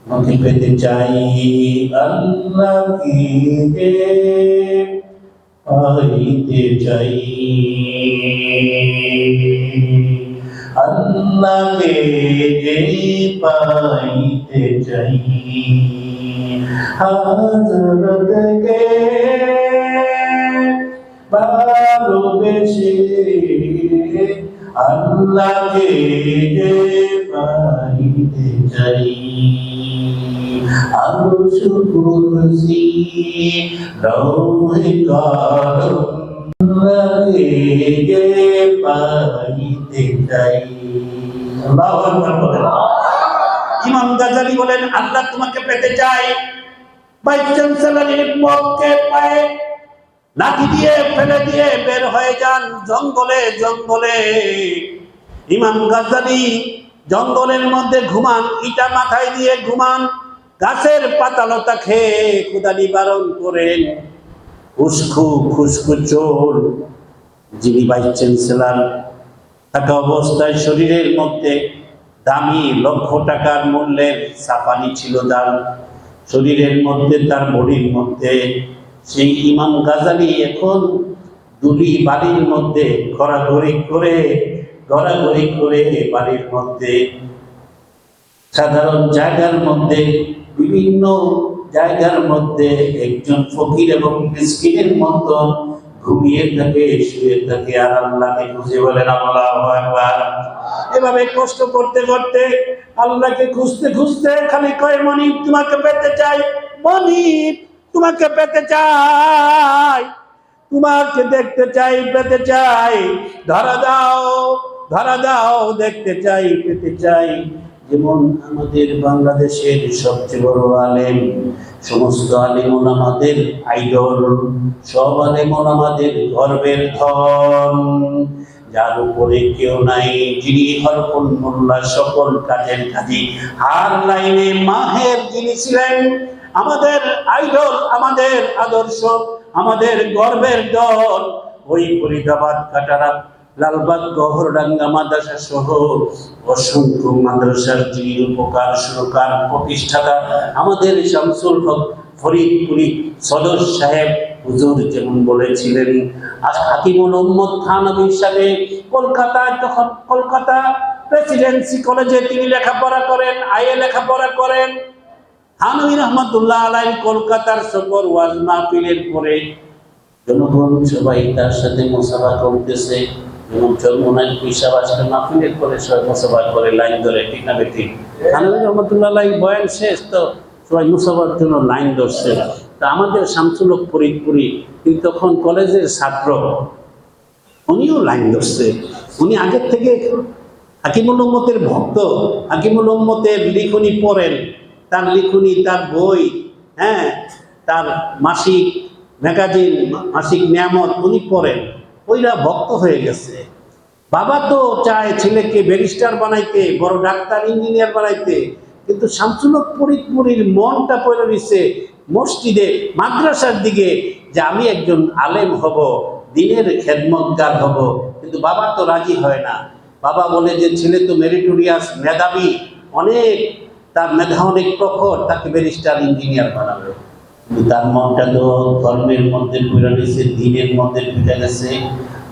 তোমাকে পেতে চাই আল্লাহকে যে পাইতে চাই, আল্লাহকে যে পাইতে চাই, হযরতকে ভালোবেসে আল্লাহকে যে পাইতে চাই, আরশ কুরসি লৌহে কলম আল্লাহকে যে পাইতে চাই। আল্লাহু আকবার বলেন। ইমাম গাজ্জালী বলেন, আল্লাহ তোমাকে পেতে চাই। ভাইস চ্যান্সেলরের পক্ষে পায়ে লাঠি দিয়ে ফেলে দিয়ে বের হয়ে যান জঙ্গলে জঙ্গলে। ইমাম গাজ্জালী জঙ্গলের মধ্যে ঘুমান, ইটা মাথায় দিয়ে ঘুমান, গাছের পাতালতা খেয়ে ক্ষুধা নিবারণ করেন। খুশকু খুশকু চোর যিনি ভাইস চ্যান্সেলর থাকা অবস্থায় শরীরের মধ্যে দামি লক্ষ টাকার মূল্যের সাফানি ছিল তার শরীরের মধ্যে, তার বডির মধ্যে। সেই ইমাম গাজ্জালী এখন দুলি বাড়ির মধ্যে ঘোরাঘুরি করে বাড়ির মধ্যে, সাধারণ জায়গার মধ্যে, বিভিন্ন জায়গার মধ্যে একজন ফকির এবং মিসকিনের মতো ঘুমিয়ে থাকে, শুয়ে থাকে, আর আল্লাহকে খুঁজে বলেন আল্লাহু আকবার। এভাবে কষ্ট করতে করতে আল্লাহকে খুঁজতে খুঁজতে খালি কয়, মনিব তোমাকে পেতে চাই, মনিব তোমাকে পেতে চাই, তোমাকে দেখতে চাই, পেতে চাই, ধরা দাও, দেখতে চাই, পেতে চাই। যেমন আমাদের বাংলাদেশের সবচেয়ে বড় আলেম, সমস্ত আলেম ওলামাদের আইডল, সব আলেম ওলামাদের গর্বের ধন, যার উপরে কেউ নাই, যিনি হরফুল মোল্লা, সকল কাজের কাজী, হার লাইনে মাহের যিনি ছিলেন, আমাদের আইডল, আমাদের আদর্শ, আমাদের গর্বের দল, ওই ফরিদাবাদ, কাটারা, লালবাগ, গহরডাঙ্গা মাদ্রাসা সহ অসংখ্য মাদ্রাসার যিনি উপকার সুরকার প্রতিষ্ঠাতা আমাদের শামসুল হক ফরিদপুরি সদর সাহেব হুজুর যেমন বলেছিলেন, হাকিমুল উম্মত থানভীর সাথে কলকাতায়, তখন কলকাতা প্রেসিডেন্সি কলেজে তিনি লেখাপড়া করেন, আইএ লেখাপড়া করেন। থানভী রহমতুল্লাহ আলাইহি কলকাতার সফর ওয়াজ মাহফিলের পরে জনগণ সবাই তার সাথে মুসাফা করতেছে, যেমন চরমোনাই পিসাব আসলে মাহফিলের পরে সবাই মুসাফা করে লাইন ধরে, ঠিক না বেঠিক? থানভী রহমতুল্লাহ আলাইহি বয়ান শেষ তো সবাই মুসাফার জন্য লাইন ধরছে। তা আমাদের শামসুল হক ফরিদপুরি, তিনি তখন কলেজের ছাত্র, উনিও লাইন ধরছে। উনি আগের থেকে হাকিমুল উম্মতের ভক্ত, হাকিমুল উম্মতের লিখনি পড়েন, তার লিখনি, তার বই, তার মাসিক ম্যাগাজিন, মাসিক নিয়ামত উনি পড়েন, ওইরা ভক্ত হয়ে গেছে। বাবা তো চায় ছেলেকে ব্যারিস্টার বানাইতে, বড় ডাক্তার ইঞ্জিনিয়ার বানাইতে, কিন্তু শামসুল হক ফরিদপুরির মনটা পড়ে রয়েছে মসজিদে, মাদ্রাসার দিকে, যে আমি একজন আলেম হব, দিনের খেদমতগার হব। কিন্তু বাবা তো রাজি হয় না। বাবা বলে যে ছেলে তো মেরিটোরিয়াস, মেধাবী, অনেক, তার মেধা অনেক প্রখর, তাকে ব্যারিস্টার ইঞ্জিনিয়ার বানাবে। কিন্তু তার মনটা তো ধর্মের মধ্যে ঘুরে গেছে, দিনের মধ্যে ঢুকে গেছে।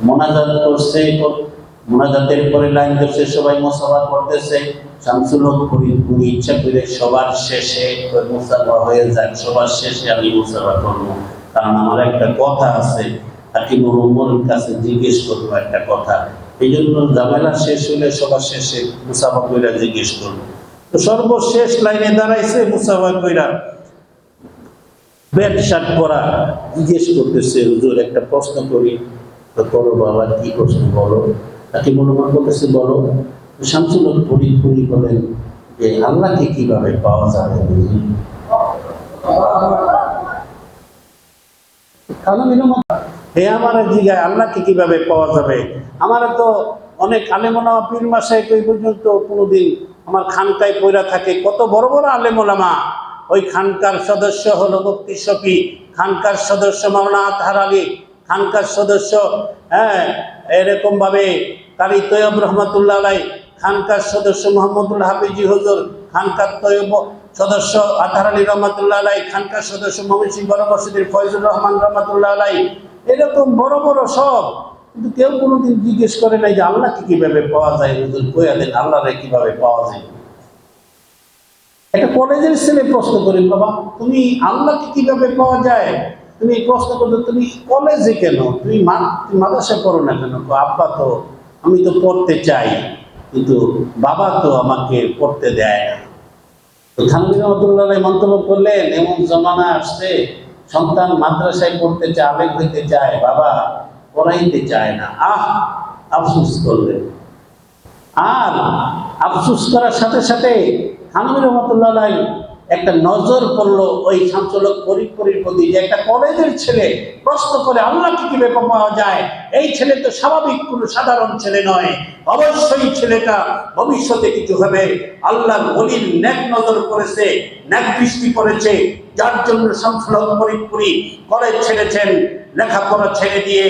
মোনাজাত করছে, মোনাজাতের পরে লাইন ধরছে, সবাই মুসাফা করতেছে। শামসুল হক ফরিদপুরি ইচ্ছা করে সবার শেষে মুসাফা হয়ে যায়, সবার শেষে আমি মুসাফা করবো, কারণ আমার একটা কথা আছে, হাকিমুল উম্মতের কাছে জিজ্ঞেস করবো একটা কথা। এই জন্য ঝামেলা শেষ হলে সবার শেষে মুসাফা কইরা জিজ্ঞেস করবো। তো সর্বশেষ লাইনে দাঁড়াইছে, মুসাফা কইরা ব্যাট শার্ট পরা জিজ্ঞেস করতেছে, হুজুর একটা প্রশ্ন করি। তো বলো বাবা, কি প্রশ্ন বলো? হাকিমুল উম্মত বলতেছে, বলো। শামসুল হক ফরিদপুরি বলেন যে আল্লাহকে কিভাবে পাওয়া যাবে? আমার জিগায় আল্লাহকে কিভাবে পাওয়া যাবে? আমার তো অনেক আলেমোলামা পীর মাসায় এই পর্যন্ত কোনোদিন আমার খানকায় পয়রা থাকে, কত বড় বড় আলেমোলামা। ওই খানকার সদস্য হলো মুফতি শফি, খানকার সদস্য মাওলানা আতহার আলী, খানকার সদস্য এরকম ভাবে কারি তৈয়ব রহমতুল্লাহ আলাই, খানকার সদস্য মোহাম্মদুল হাফিজি হুজুর, খানকার তৈব সদস্য আতার আলী রহমতুল্লাহ আলাই, খানকার সদস্য ময়মনসিংহ বড় মসজিদের ফয়জুর রহমান রহমতুল্লাহ আলাই, এরকম বড় বড় সব। কিন্তু কেউ কোনোদিন জিজ্ঞেস করে নাই যে আল্লাহকে কিভাবে পাওয়া যায়, হুজুর কইয়া দেন আল্লাহরে কিভাবে পাওয়া যায়। একটা কলেজের ছেলে প্রশ্ন করি, বাবা তুমি আল্লাহকে কিভাবে পাওয়া যায়, তুমি এই প্রশ্ন করছো, তুমি কলেজে কেন, তুমি মাদ্রাসায় পড়ো না কেন? আব্বা তো, আমি তো পড়তে চাই কিন্তু বাবা তো আমাকে পড়তে দেয় না। তো থানভী রহমতুল্লাহ মন্তব্য করলেন, এমন জমানা আসছে সন্তান মাদ্রাসায় পড়তে চায়, আলেম হইতে চায়, বাবা পড়াইতে চায় না। আফসোস করলেন। আর আফসোস করার সাথে সাথে থানভী রহমতুল্লাহ একটা নজর পড়লো ওই শামসুল ফরিদপুরের প্রতি, যে একটা কলেজের ছেলে প্রশ্ন করে আল্লাহকে কিভাবে পাওয়া যায়। এই ছেলে তো স্বাভাবিক কোনো সাধারণ ছেলে নয়, অবশ্যই ছেলেটা ভবিষ্যতে কিছু হবে। আল্লাহর ওলির নেক নজর করেছে, নেক দৃষ্টি করেছে, যার জন্য শামসুল ফরিদপুরি কলেজ ছেড়েছেন, লেখাপড়া ছেড়ে দিয়ে